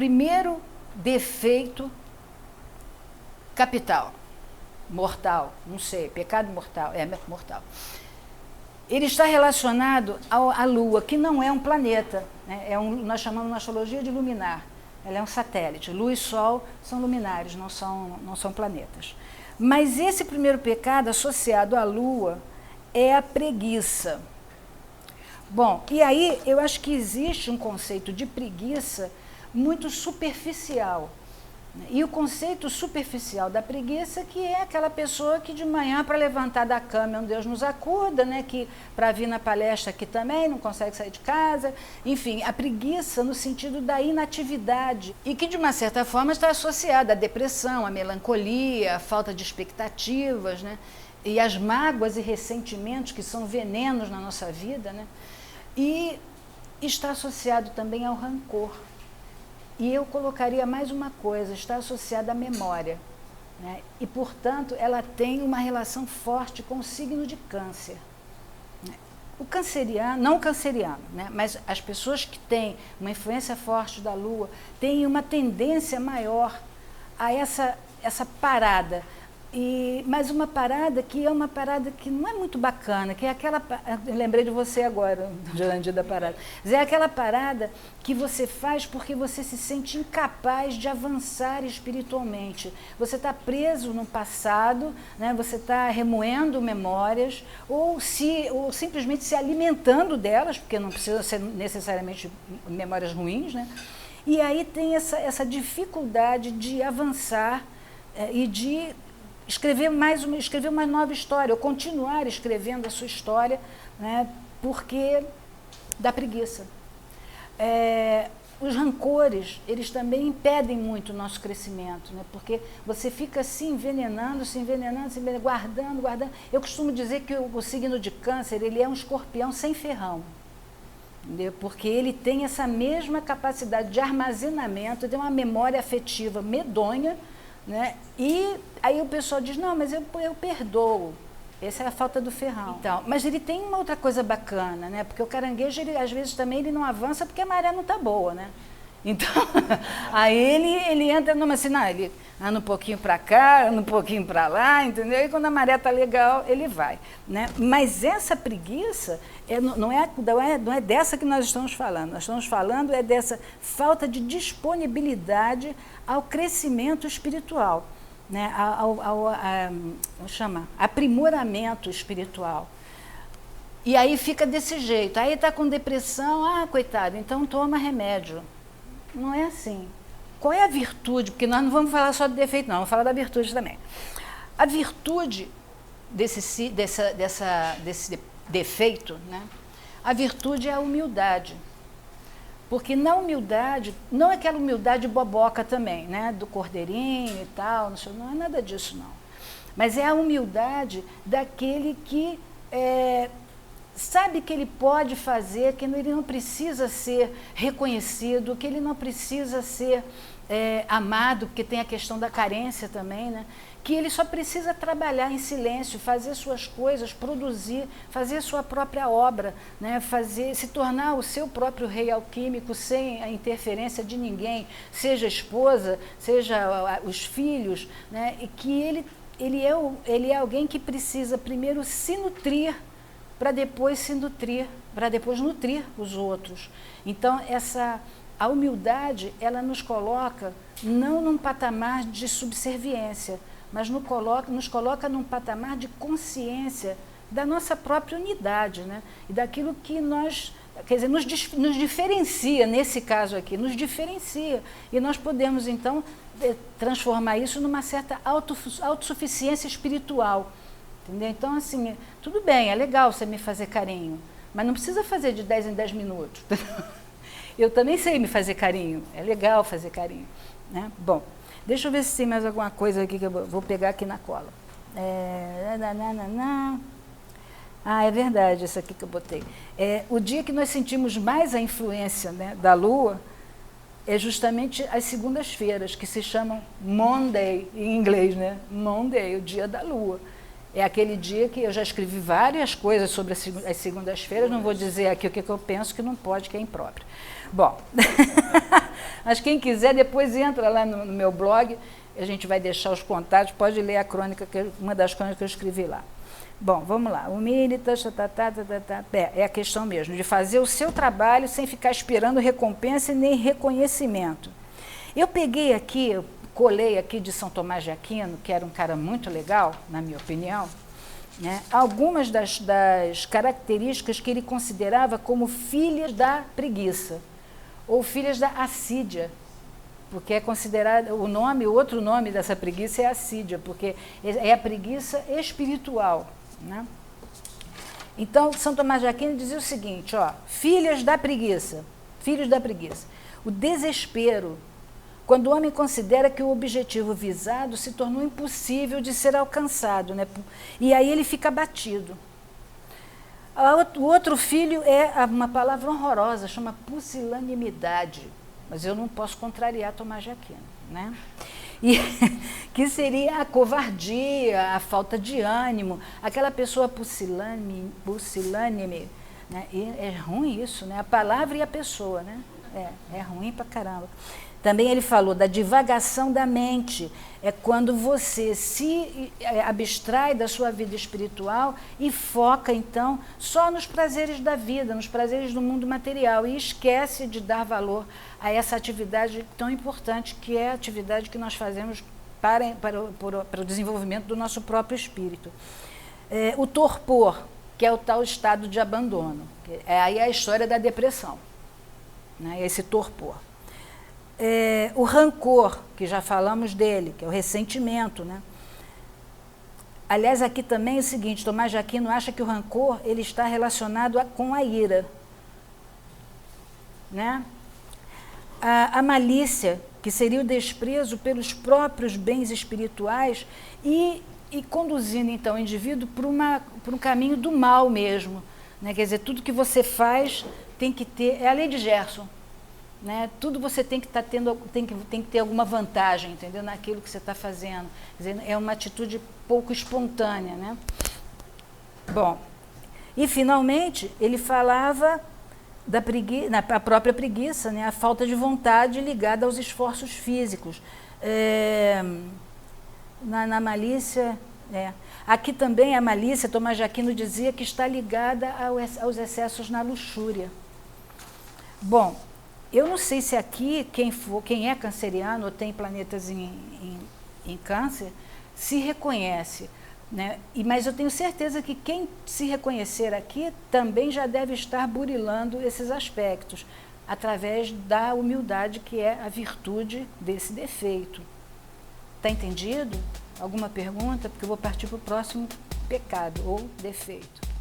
primeiro defeito capital, mortal, não sei, pecado mortal, mortal. Ele está relacionado à Lua, que não é um planeta, né? Nós chamamos na astrologia de luminar. Ela é um satélite. Lua e Sol são luminares, não são planetas. Mas esse primeiro pecado associado à Lua é a preguiça. Bom, e aí eu acho que existe um conceito de preguiça muito superficial. E o conceito superficial da preguiça, que é aquela pessoa que de manhã, para levantar da cama, um Deus nos acuda, né, que para vir na palestra aqui também não consegue sair de casa. Enfim, a preguiça no sentido da inatividade, e que de uma certa forma está associada à depressão, à melancolia, à falta de expectativas, né, e às mágoas e ressentimentos que são venenos na nossa vida, né, e está associado também ao rancor. E eu colocaria mais uma coisa, está associada à memória, né? E, portanto, ela tem uma relação forte com o signo de Câncer. O canceriano, não o canceriano, né? Mas as pessoas que têm uma influência forte da Lua têm uma tendência maior a essa parada. Mas uma parada que é uma parada que não é muito bacana, que é aquela... Eu lembrei de você agora, Jandir, da parada. É aquela parada que você faz porque você se sente incapaz de avançar espiritualmente. Você está preso no passado, né? Você está remoendo memórias, ou simplesmente se alimentando delas, porque não precisa ser necessariamente memórias ruins, né? E aí tem essa dificuldade de avançar e de escrever uma nova história, ou continuar escrevendo a sua história, né, porque da preguiça. Os rancores, eles também impedem muito o nosso crescimento, né, porque você fica se envenenando, guardando. Eu costumo dizer que o signo de Câncer, ele é um escorpião sem ferrão, entendeu? Porque ele tem essa mesma capacidade de armazenamento, tem uma memória afetiva medonha, né? E aí o pessoal diz, não, mas eu perdoo. Essa é a falta do ferrão. Então, mas ele tem uma outra coisa bacana, né? Porque o caranguejo, às vezes também ele não avança porque a maré não está boa, né? Então, aí ele entra numa assim, não, ele anda um pouquinho para cá, anda um pouquinho para lá, entendeu? E quando a maré está legal, ele vai, né? Mas essa preguiça não é dessa que nós estamos falando. Nós estamos falando dessa falta de disponibilidade ao crescimento espiritual, né? Aprimoramento espiritual. E aí fica desse jeito. Aí está com depressão, coitado, então toma remédio. Não é assim. Qual é a virtude? Porque nós não vamos falar só do defeito, não, vamos falar da virtude também. A virtude desse defeito, né? A virtude é a humildade. Porque na humildade, não é aquela humildade boboca também, né? Do cordeirinho e tal, não é nada disso, não. Mas é a humildade daquele que sabe que ele pode fazer, que ele não precisa ser reconhecido, que ele não precisa ser amado, porque tem a questão da carência também, né? Que ele só precisa trabalhar em silêncio, fazer suas coisas, produzir, fazer sua própria obra, né? Se tornar o seu próprio rei alquímico sem a interferência de ninguém, seja a esposa, seja os filhos, né? E que ele é alguém que precisa primeiro se nutrir para depois nutrir os outros. Então, a humildade, ela nos coloca não num patamar de subserviência, mas nos coloca num patamar de consciência da nossa própria unidade, né? E daquilo que nos diferencia, nesse caso aqui, nos diferencia. E nós podemos, então, transformar isso numa certa autossuficiência espiritual. Entendeu? Então, assim, tudo bem, é legal você me fazer carinho, mas não precisa fazer de 10 em 10 minutos. Eu também sei me fazer carinho, é legal fazer carinho, né? Bom, deixa eu ver se tem mais alguma coisa aqui que eu vou pegar aqui na cola. É verdade, isso aqui que eu botei. O dia que nós sentimos mais a influência, né, da Lua é justamente as segundas-feiras, que se chamam Monday, em inglês, né? Monday, o dia da Lua. É aquele dia que eu já escrevi várias coisas sobre as segundas-feiras, não vou dizer aqui o que eu penso, que não pode, que é impróprio. Bom, Mas quem quiser, depois entra lá no meu blog, a gente vai deixar os contatos, pode ler a crônica, uma das crônicas que eu escrevi lá. Bom, vamos lá. Humilitas, é a questão mesmo, de fazer o seu trabalho sem ficar esperando recompensa nem reconhecimento. Eu peguei aqui, eu colei aqui de São Tomás de Aquino, que era um cara muito legal, na minha opinião, né, algumas das características que ele considerava como filhas da preguiça, ou filhas da assídia, porque é considerado, o outro nome dessa preguiça é assídia, porque é a preguiça espiritual. Né? Então, São Tomás de Aquino dizia o seguinte, ó, filhos da preguiça, o desespero, quando o homem considera que o objetivo visado se tornou impossível de ser alcançado, né? E aí ele fica abatido. O outro filho é uma palavra horrorosa, chama pusilanimidade, mas eu não posso contrariar Tomás de Aquino, né? E, que seria a covardia, a falta de ânimo, aquela pessoa pusilânime, né? E é ruim isso, né? A palavra e a pessoa, né? É ruim pra caramba. Também ele falou da divagação da mente, é quando você se abstrai da sua vida espiritual e foca, então, só nos prazeres da vida, nos prazeres do mundo material, e esquece de dar valor a essa atividade tão importante, que é a atividade que nós fazemos para o desenvolvimento do nosso próprio espírito. O torpor, que é o tal estado de abandono, aí é a história da depressão, né, esse torpor. O rancor, que já falamos dele, que é o ressentimento, né? Aliás, aqui também é o seguinte, Tomás de Aquino acha que o rancor ele está relacionado com a ira, né? A malícia, que seria o desprezo pelos próprios bens espirituais e conduzindo, então, o indivíduo por um caminho do mal mesmo, né? Quer dizer, tudo que você faz tem que ter, é a lei de Gerson, né? Tudo você tem que estar tendo, tem que ter alguma vantagem, entendeu? Naquilo que você está fazendo. Quer dizer, é uma atitude pouco espontânea, né? Bom, e finalmente ele falava da preguiça, a própria preguiça, né? A falta de vontade ligada aos esforços físicos. Na malícia, aqui também a malícia, Tomás de Aquino dizia que está ligada aos excessos na luxúria. Bom, eu não sei se aqui, quem é canceriano ou tem planetas em câncer, se reconhece, né? Mas eu tenho certeza que quem se reconhecer aqui também já deve estar burilando esses aspectos, através da humildade, que é a virtude desse defeito. Está entendido? Alguma pergunta? Porque eu vou partir para o próximo pecado ou defeito.